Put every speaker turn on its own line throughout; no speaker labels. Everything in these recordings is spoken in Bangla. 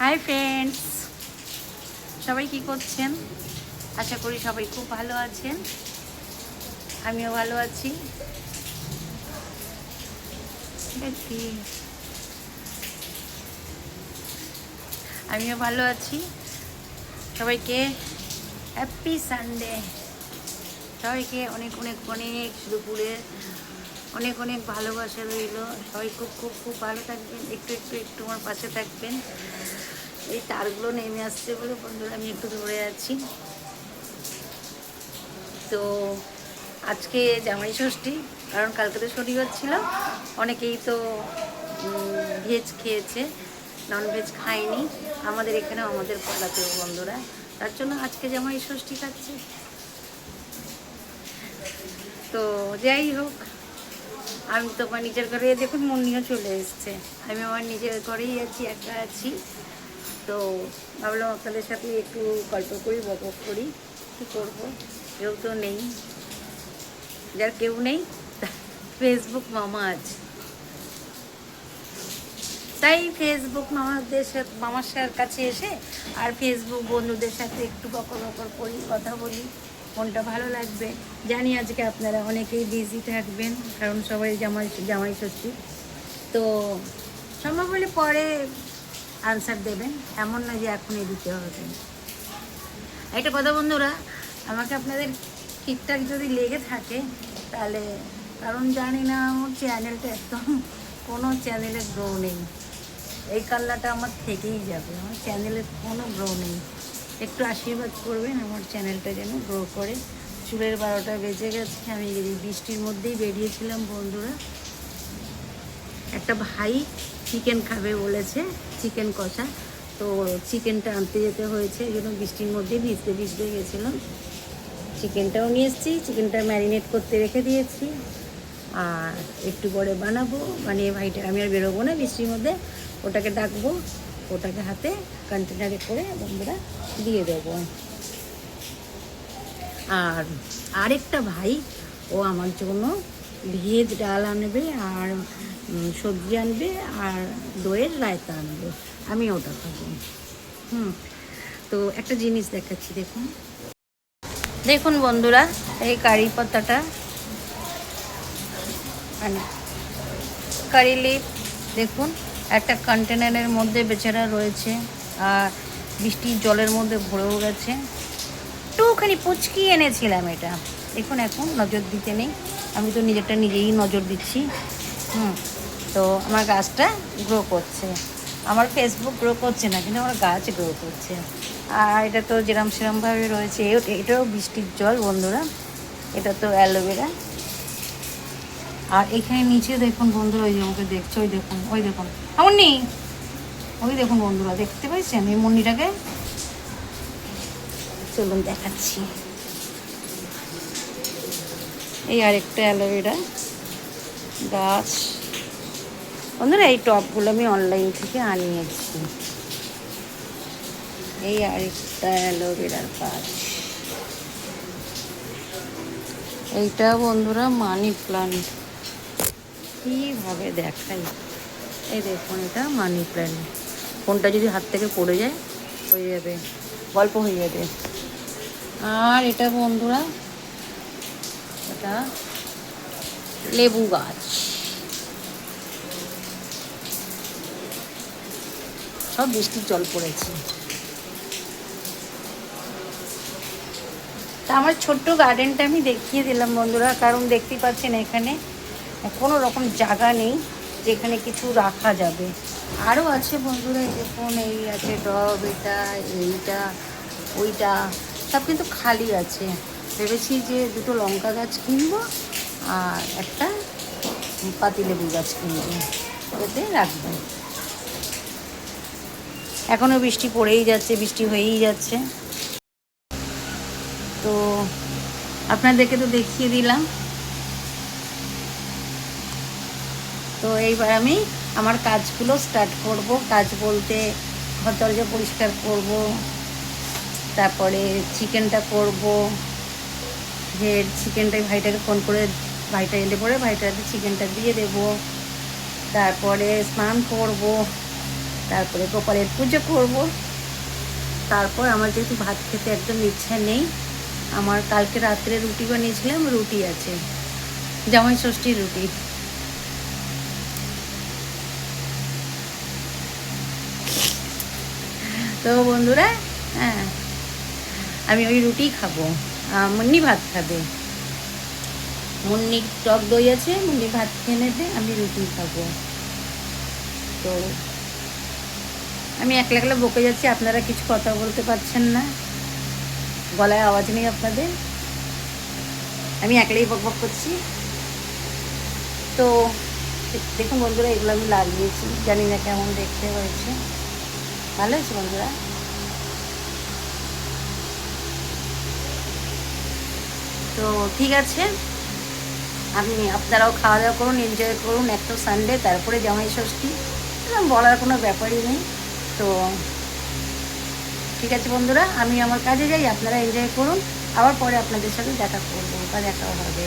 হাই ফ্রেন্ডস, সবাই কি করছেন? আশা করি সবাই খুব ভালো আছেন। আমিও ভালো আছি। আমিও ভালো আছি। সবাইকে হ্যাপি সানডে। সবাইকে অনেক অনেক অনেক দুপুরে অনেক অনেক ভালোবাসা রইল। সবাই খুব খুব খুব ভালো থাকবেন। একটু একটু একটু আমার পাশে থাকবেন। এই তারগুলো নেমে আসছে বলে বন্ধুরা আমি একটু ধরে আছি। তো আজকে জামাই ষষ্ঠী, কারণ কালকে তো শনিবার ছিল। অনেকেই তো ভেজ খেয়েছে, ননভেজ খায়নি। আমাদের এখানে আমাদের পাড়াতেও বন্ধুরা, তার জন্য আজকে জামাই ষষ্ঠী খাচ্ছি। তো যাই হোক, আমি তো আমার নিজের ঘরে দেখুন মুন্নিও চলে এসছে। আমি আমার নিজের ঘরেই আছি, একা আছি। তো ভাবলাম আপনাদের সাথে একটু গল্প করি, বক করি। কী করবো, কেউ তো নেই। যার কেউ নেই, ফেসবুক মামা আছে। তাই ফেসবুক মামার কাছে এসে আর ফেসবুক বন্ধুদের সাথে একটু বকর করি, কথা বলি, মনটা ভালো লাগবে। জানি আজকে আপনারা অনেকেই বিজি থাকবেন, কারণ সবাই জামাই ষষ্ঠী। তো সম্ভব হলে পরে আনসার দেবেন, এমন না যে এখনই দিতে হবে। একটা কথা বন্ধুরা, আমাকে আপনাদের ঠিকঠাক যদি লেগে থাকে তাহলে, কারণ জানি না আমার চ্যানেলটা একদম কোনো চ্যানেলের গ্রো নেই। এই কাল্লাটা আমার থেকেই যাবে, আমার চ্যানেলের কোনো গ্রো নেই। একটু আশীর্বাদ করবেন আমার চ্যানেলটা যেন গ্রো করে। চুলের 12টা বেজে গেছে। আমি এই বৃষ্টির মধ্যেই বেরিয়েছিলাম বন্ধুরা। একটা ভাই চিকেন খাবে বলেছে, চিকেন কষা। তো চিকেনটা আনতে যেতে হয়েছে, এই জন্য বৃষ্টির মধ্যেই ভিজতে ভিজতে গেছিলাম। চিকেনটাও নিয়ে এসেছি, চিকেনটা ম্যারিনেট করতে রেখে দিয়েছি। আর একটু পরে বানাবো, বানিয়ে ভাইটা, আমি আর বেরোবো না বৃষ্টির মধ্যে, ওটাকে ডাকবো, ওটাকে হাতে কন্টেনারে করে বন্ধুরা দিয়ে দেবো। আর আরেকটা ভাই, ও আমার জন্য ভেজ ডাল আনবে, আর সবজি আনবে, আর দইয়ের রায়তা আনবে। আমি ওটা খাবো। তো একটা জিনিস দেখাচ্ছি, দেখুন দেখুন বন্ধুরা, এই কারি পাতাটা, মানে কারি লিপ, দেখুন একটা কন্টেনারের মধ্যে বেচারা রয়েছে, আর বৃষ্টির জলের মধ্যে ভরেও গেছে। একটুখানি পুচকি এনেছিলাম এটা, দেখুন এখন নজর দিতে নেই। আমি তো নিজেরটা নিজেই নজর দিচ্ছি। তো আমার গাছটা গ্রো করছে। আমার ফেসবুক গ্রো করছে না, কিন্তু আমার গাছ গ্রো করছে। আর এটা তো সেরমভাবে রয়েছে। এটাও বৃষ্টির জল বন্ধুরা, এটা তো অ্যালোভেরা। আর এখানে নিচে দেখুন বন্ধুরা, ওই যে আমাকে দেখছে, ওই দেখুন, ওই দেখুন এমন নেই, ওই দেখুন বন্ধুরা, দেখতে পাইছেন এই মুন্নিটাকে? চলুন দেখাচ্ছি। এই আরেকটা অ্যালোভেরা গাছ বন্ধুরা। এই টবগুলো আমি অনলাইন থেকে আনিয়েছি। এই আরেকটা অ্যালোভেরার গাছ। এইটা বন্ধুরা মানি প্লান্ট। কীভাবে দেখাই, এই দেখুন, এটা মানি প্ল্যান্ট। ফোনটা যদি হাত থেকে পড়ে যায়, হয়ে যাবে, গল্প হয়ে যাবে। আর এটা বন্ধুরা, এটা লেবু গাছ। সব বৃষ্টির জল পড়েছে। তা আমার ছোট্ট গার্ডেনটা আমি দেখিয়ে দিলাম বন্ধুরা, কারণ দেখতেই পাচ্ছেন এখানে কোনো রকম জায়গা নেই যেখানে কিছু রাখা যাবে। আরও আছে বন্ধুরা, এই দেখুন, এই আছে টব, এটা, এইটা, ওইটা, সব কিন্তু খালি আছে। ভেবেছি যে দুটো লঙ্কা গাছ কিনবো আর একটা পাতিলেবু গাছ কিনবো, এতে রাখবো। এখনও বৃষ্টি পড়েই যাচ্ছে, বৃষ্টি হয়েই যাচ্ছে। তো আপনাদেরকে তো দেখিয়ে দিলাম। তো এইবার আমি আমার কাজগুলো স্টার্ট করব। কাজ বলতে ঘর দরজা পরিষ্কার করব, তারপরে চিকেনটা করব। চিকেনটাই ভাইটাকে ফোন করে, ভাইটা এলে পরে ভাইটাকে চিকেনটা দিয়ে দেব। তারপরে স্নান করব, তারপরে গোপালের পুজো করব। তারপর আমার যেহেতু ভাত খেতে একদম ইচ্ছা নেই, আমার কালকে রাত্রে রুটি বানিয়েছিলাম, রুটি আছে, জামাই ষষ্ঠীর রুটি। তো বন্ধুরা, হ্যাঁ, আমি ওই রুটি খাবো। মুন্নি ভাত খাবে, মুন্নি টক দই আছে, মুন্নি ভাত খেয়ে নেবে, আমি রুটি খাবো। তো আমি একলা একলা বকে যাচ্ছি, আপনারা কিছু কথা বলতে পারছেন না, গলায় আওয়াজ নেই আপনাদের, আমি একলাই বক বক করছি। তো দেখুন বন্ধুরা, এগুলো আমি লাগিয়েছি, জানি না কেমন দেখতে হয়েছে, ভালো হয়েছে বন্ধুরা। তো ঠিক আছে, আপনারাও খাওয়া দাওয়া করুন, এনজয় করুন, একটা সানডে, তারপরে জামাই ষষ্ঠী, এরকম বলার কোনো ব্যাপারই নেই। তো ঠিক আছে বন্ধুরা, আমি আমার কাজে যাই, আপনারা এনজয় করুন, আবার পরে আপনাদের সাথে দেখা করবো বা দেখা হবে।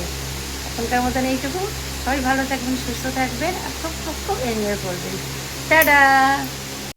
এখনকার মতন এইটুকু, সবাই ভালো থাকবেন, সুস্থ থাকবেন, আর খুব খুব খুব এনজয় করবেন। টাটা।